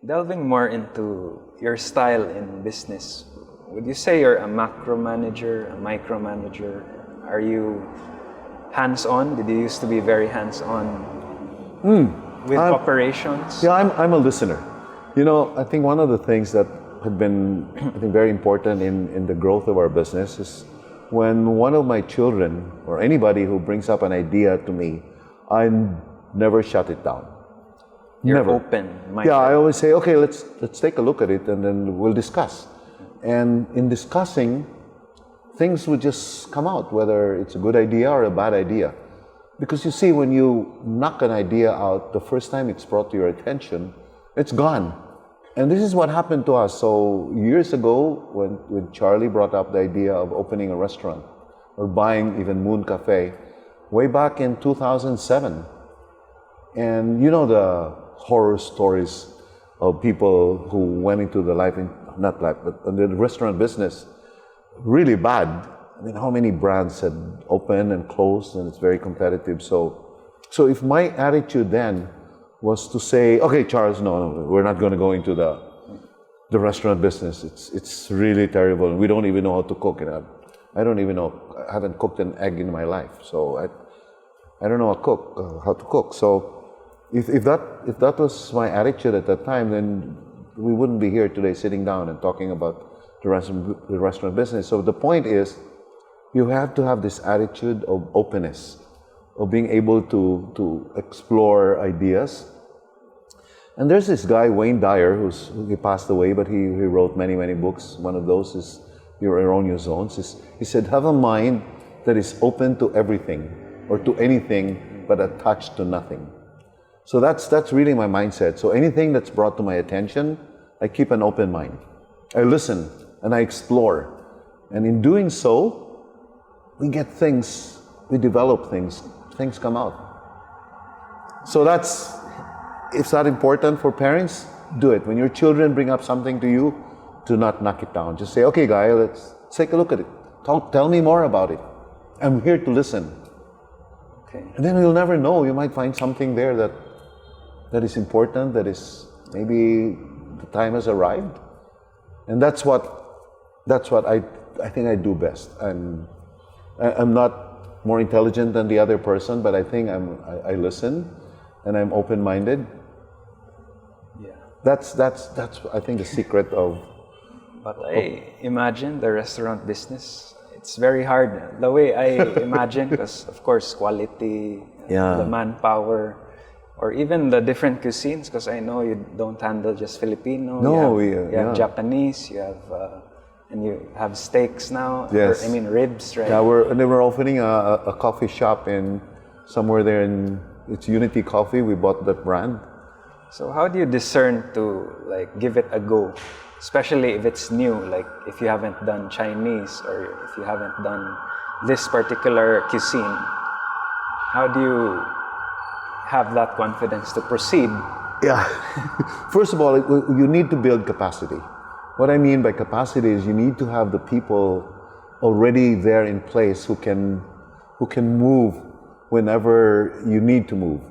delving more into your style in business, would you say you're a macro manager, a micromanager? Are you hands-on? Did you used to be very hands-on with operations? Yeah, I'm a listener. You know, I think one of the things that have been, I think, very important in the growth of our business is when one of my children or anybody who brings up an idea to me, I never shut it down. You're Never. open-minded. Yeah, I always say, okay, let's take a look at it and then we'll discuss. And in discussing, things would just come out, whether it's a good idea or a bad idea. Because you see, when you knock an idea out, the first time it's brought to your attention, it's gone. And this is what happened to us. So years ago, when Charlie brought up the idea of opening a restaurant or buying even Moon Cafe, way back in 2007. And you know the horror stories of people who went into the the restaurant business really bad. I mean, how many brands had opened and closed, and it's very competitive. So if my attitude then was to say, okay, Charles, no, we're not going to go into the restaurant business. It's really terrible, and we don't even know how to cook it. I don't even know. I haven't cooked an egg in my life, so I don't know how to cook. So if that was my attitude at that time, then we wouldn't be here today sitting down and talking about the restaurant business. So the point is, you have to have this attitude of openness, of being able to explore ideas. And there's this guy, Wayne Dyer, he passed away, but he wrote many books. One of those is Your Erroneous Zones. He said, have a mind that is open to everything or to anything but attached to nothing. So that's really my mindset. So anything that's brought to my attention, I keep an open mind. I listen and I explore. And in doing so, we get things, we develop things come out. So if that's important for parents, do it. When your children bring up something to you, do not knock it down. Just say, okay, guy, let's take a look at it. Tell me more about it. I'm here to listen. Okay. And then you'll never know. You might find something there that is important, that is maybe the time has arrived. And that's what I think I do best. I'm not more intelligent than the other person, but I think I listen and I'm open-minded. Yeah. That's I think the secret of. But I imagine the restaurant business, it's very hard. The way I imagine, because of course quality, Yeah. the manpower, or even the different cuisines, because I know you don't handle just Filipino. No, you have yeah. Japanese, you have and you have steaks now. Yes. I mean ribs, right? Yeah, we're opening a coffee shop in somewhere there it's Unity Coffee. We bought that brand. So how do you discern to like give it a go? Especially if it's new, like if you haven't done Chinese or if you haven't done this particular cuisine, how do you have that confidence to proceed? Yeah. First of all, you need to build capacity. What I mean by capacity is you need to have the people already there in place who can move whenever you need to move.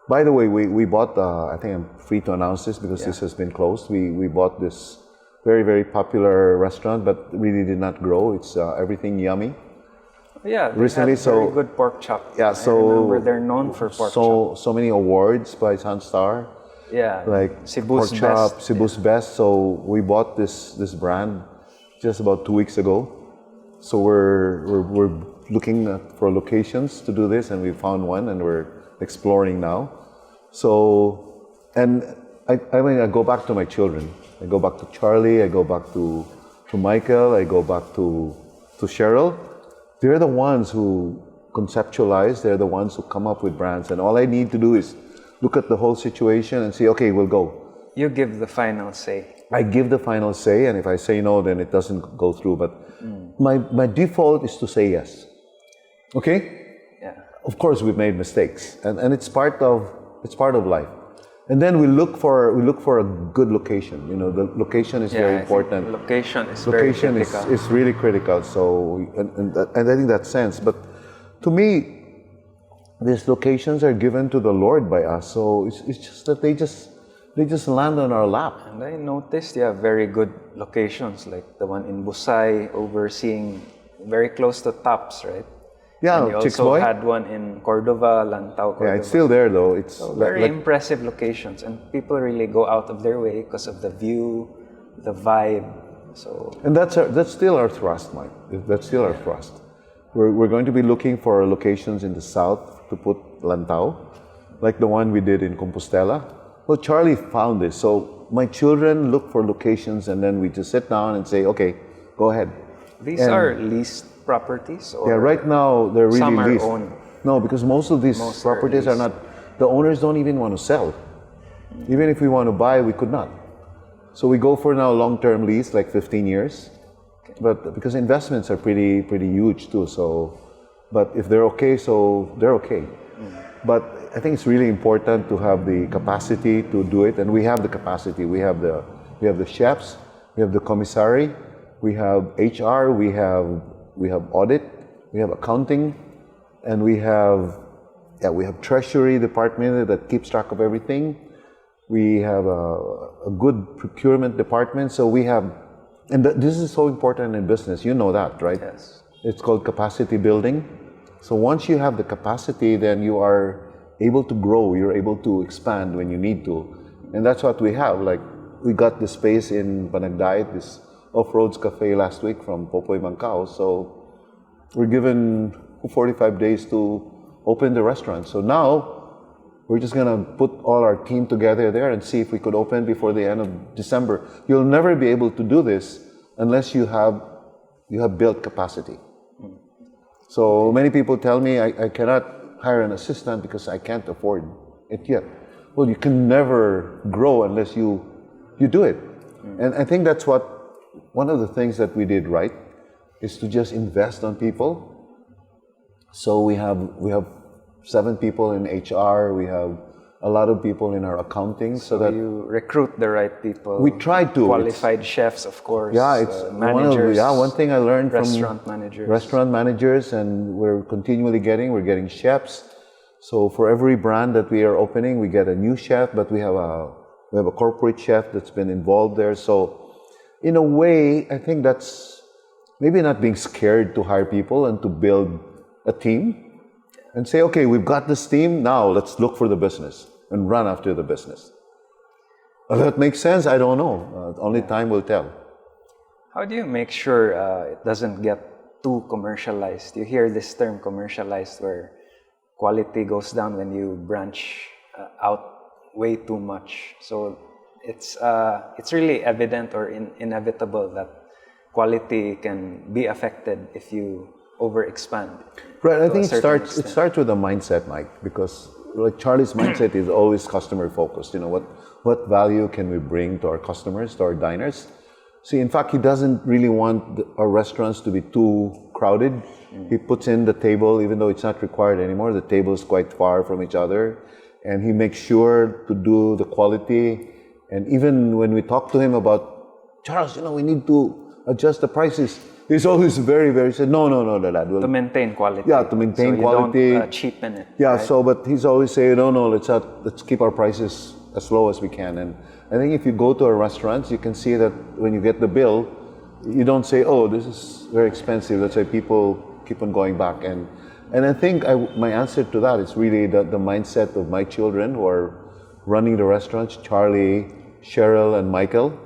By the way, we bought, I think I'm free to announce this because this has been closed. We bought this very popular restaurant, but really did not grow. It's Everything Yummy. Yeah, they Recently, have very good pork chop. Yeah, I remember they're known for pork chop. So many awards by Sunstar. Yeah, Like Cebu's pork chop, best. Cebu's best. So we bought this brand just about 2 weeks ago. So we're looking for locations to do this, and we found one, and we're exploring now. So, and I mean, I go back to my children. I go back to Charlie. I go back to Michael. I go back to Cheryl. They're the ones who conceptualize. They're the ones who come up with brands, and all I need to do is look at the whole situation and say, okay, we'll go. You give the final say. I give the final say, and if I say no, then it doesn't go through. But my default is to say yes. Okay? Yeah. Of course, we've made mistakes, and it's part of life. And then we look for a good location. You know, the location is very important. Location is Location very critical. is really critical. So, and I think that sense. But to me, these locations are given to the Lord by us. So it's just that they just they just land on our lap. And I noticed you have very good locations, like the one in Busay, overseeing very close to Tops, right? Yeah, And you Chicks also Boy. had one in Lantau, Cordova. Yeah, it's still there though. It's So very impressive locations, and people really go out of their way because of the view, the vibe. So and that's still our thrust, Mike. That's still our thrust. We're going to be looking for locations in the south to put Lantau, like the one we did in Compostela. Well, Charlie found this, so my children look for locations, and then we just sit down and say, okay, go ahead. these And- are leased properties, or Yeah, right now they're really some are leased. owned. No, because most of these Most are properties are leased. not. The owners don't even want to sell. Even if we want to buy, we could not. So we go for now long-term lease, like 15 years. But because investments are pretty huge too. So, but if they're okay, so they're okay. But I think it's really important to have the capacity to do it, and we have the capacity. We have the chefs, we have the commissary, we have HR, we have audit, we have accounting, and we have treasury department that keeps track of everything. We have a good procurement department. So we have, and this is so important in business. You know that, right? Yes. It's called capacity building. So once you have the capacity, then you are able to grow. You're able to expand when you need to, and that's what we have. Like we got the space in Panagdait, this Off-Roads Cafe last week from Popoy Mancao. So we're given 45 days to open the restaurant. So now we're just gonna put all our team together there and see if we could open before the end of December. You'll never be able to do this unless you have built capacity. So many people tell me I cannot hire an assistant because I can't afford it yet. Well, you can never grow unless you do it. And I think that's one of the things that we did right is to just invest on people. So we have 7 people in HR, we have a lot of people in our accounting, so that You recruit the right people. we try to. Qualified chefs, of course. It's managers. one thing I learned restaurant from managers. restaurant managers, and we're continually getting chefs. So for every brand that we are opening, we get a new chef, but we have a corporate chef that's been involved there. So in a way, I think that's maybe not being scared to hire people and to build a team and say, okay, we've got this team, now let's look for the business and run after the business. If that makes sense, I don't know. Only time will tell. How do you make sure it doesn't get too commercialized? You hear this term commercialized, where quality goes down when you branch out way too much. So it's really evident or inevitable that quality can be affected if you overexpand. Right, I to think a certain extent. it starts with a mindset, Mike, because like Charlie's mindset is always customer focused. You know, what value can we bring to our customers, to our diners? See, in fact, he doesn't really want our restaurants to be too crowded. He puts in the table, even though it's not required anymore, the table is quite far from each other, and he makes sure to do the quality. And even when we talk to him about, Charles, we need to adjust the prices, he's always very said, no, Dad. To maintain quality. Yeah, to maintain so quality. You don't cheapen it. Yeah, right? so but he's always saying, no, let's keep our prices as low as we can. And I think if you go to our restaurants, you can see that when you get the bill, you don't say, oh, this is very expensive. That's why people keep on going back. And I think my answer to that is really the mindset of my children who are running the restaurants, Charlie, Cheryl, and Michael.